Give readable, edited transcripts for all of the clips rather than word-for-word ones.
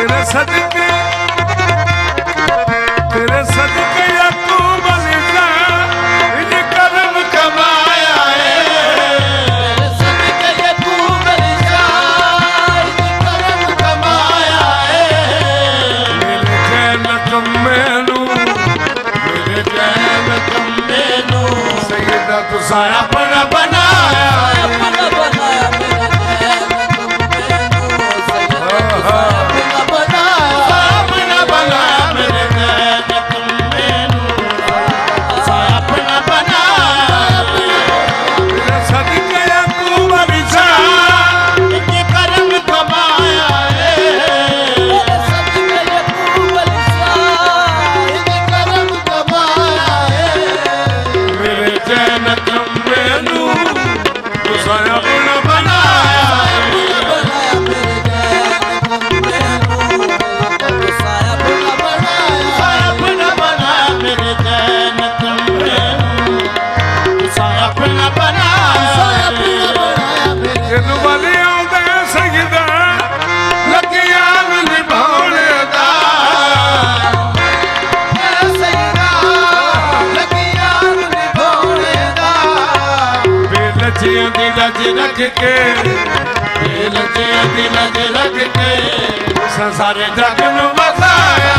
तेरे सदके याकूब अलीसा इन करम कमाया है। तेरे सदके याकूब अलीसा इन करम कमाया है। मेरे जैन कम्मेनू सैयदा तुसा अपना बनाया अपना बनाया मेरे जैन कम्मेनू सैयदा तुसा अपना बनाया अपना बनाया मेरे जैन कम्मेनू तुसा अपना बनाया। तेरे सदके याकूब अलीसा इन करम कमाया है। तेरे सदके याकूब अलीसा इन करम कमाया है। मेरे जैन कम्मेनू तुसा अपना बनाया बनाया मेरे जैन कम्मेनू तुसा अपना बनाया अपना बनाया मेरे जैन कम्मेनू तुसा अपना बनाया। जिन्नू वाले आउंदे सजदा लगिया निभाउणे दा बेलजियां दी लज रख के बेलजियां दी लज रख के सारे जग नू वसाया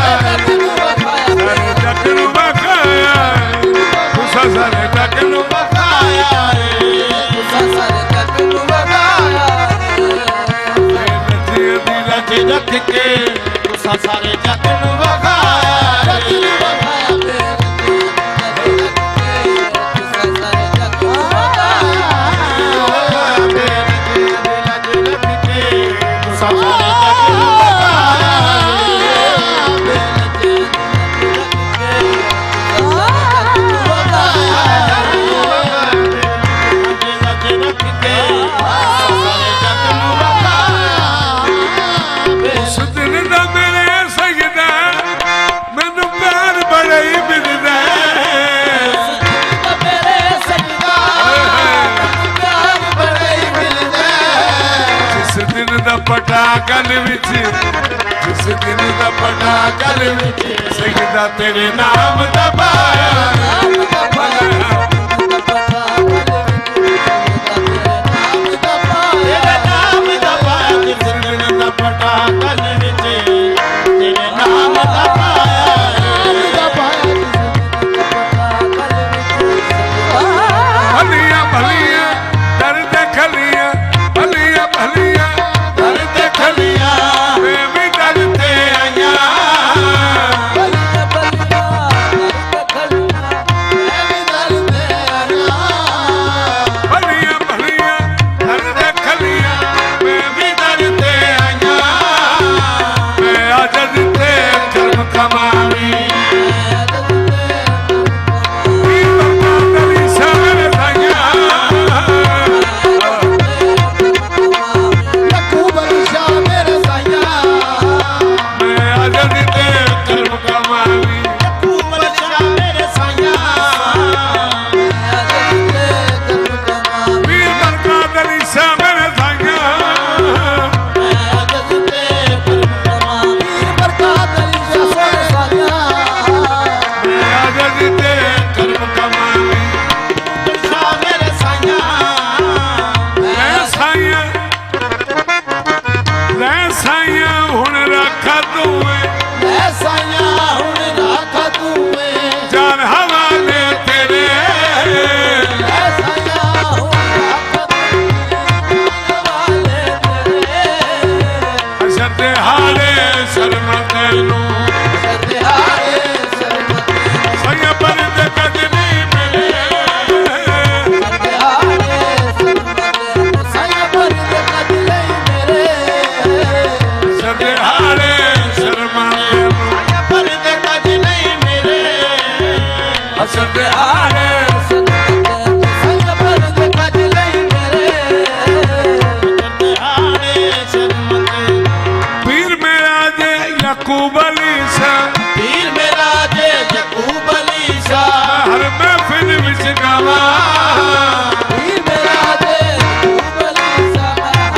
सारे जग नू वसाया तुसा सारे जग नू वसाया बेलजियां दी लज रख के तुसा सारे जग नू वसाया। उस दिन दा मेरे सजदा मैनू प्यार बड़ा ही मिलदा जिस दिन दा पटा गल विच जिस दिन दा पटा गल विच सजदा तेरे नाम दा पाया तेरे नाम दा पाया जिस दिन दा पटा गल विच तेरे नाम दा पाया भलियां भलियां दर्द खलियां भलियां भलियां दर्द खलियां मैं भी डरते आया भलियां भलियां दर्द खलियां मैं भी डरते आया मैं आजद ते कर्म कमावी याकूब अलीसा पीर मेरा जे याकूब अलीसा हर महफिल विच गावा पीर मेरा जे याकूब अलीसा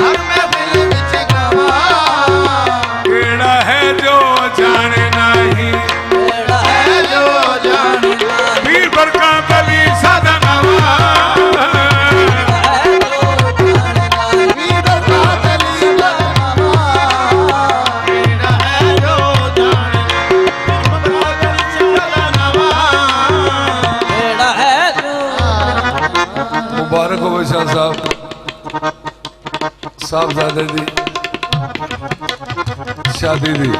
हर महफिल विच गावा केड़ा है साहबजादे दी शादी दी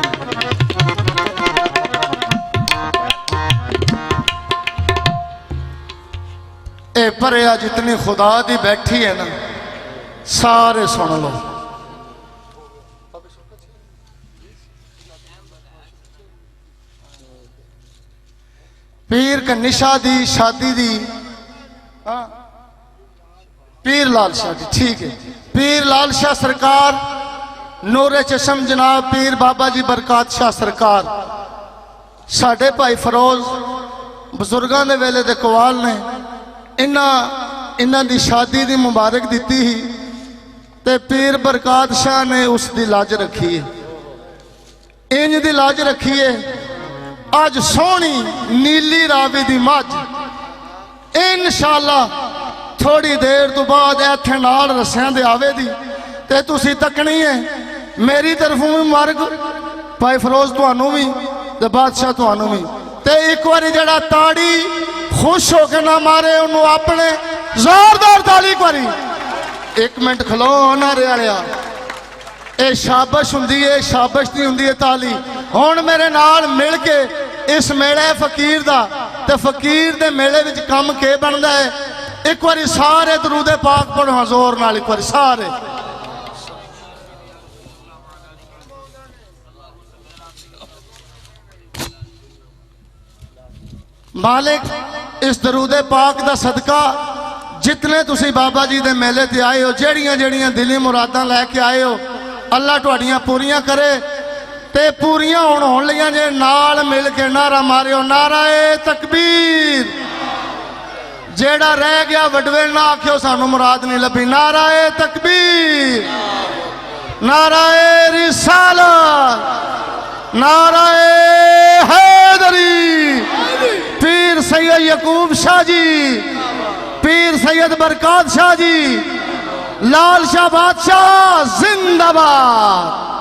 ए भरिया जितनी खुदा दी बैठी है ना, सारे सुन लो। पीर कनिशा दी शादी दी, हाँ पीर लाल शाह दी, ठीक है। पीर लाल शाह सरकार, नूरे चशम जनाब पीर बाबा जी बरकत शाह सरकार, साडे भाई फरोज बजुर्गों के वेले दे कवाल ने इन्हां दी शादी दी मुबारक दी ही, ते पीर बरकत शाह ने उसकी लाज रखी है, इंज दी लाज रखी है। अज सोहनी नीली रावी दी मझ इंशाअल्लाह थोड़ी देर तो बाद इत्थे नाल रस्सियां दे आवेगी ते तुसी तकनी है। मेरी तरफों भी मुबारक भाई फरोज तुहानू भी ते बादशाह तुहानू भी। ते एक बारी जड़ा ताड़ी खुश होकर ना मारे उन्होंने अपने जोरदार ताली एक बारी, एक मिनट खलो ना रिया, ये शाबश हुंदी है, शाबश नहीं हुंदी है ताली। हुण मेरे नाल मिल के इस मेले फकीर दा ते फकीर दे मेले विच कम के बनदा है। एक बारी सारे दरूदे पाक पढ़ो जोर नाल, एक बारी सारे। मालिक इस दरूदे पाक दा सदका जितने तुसी बाबा जी दे मेले ते आए हो, जेड़ियां जेड़ियां दिली मुरादां लैके आए हो, अल्लाह तुहाड़ियां पूरियां करे ते पूरियां होण लईयां जे नाल मिल के नारा मारियो, नाराए तकबीर। जेड़ा रह गया वडवे ना आखियो सानू मुराद नहीं लभी, नाराए तकबीर, नाराए रिसालत, नाराए हैदरी। पीर सैयद यकूब शाह जी, पीर सैयद बरकत शाह जी, लाल शाह बादशाह जिंदाबाद।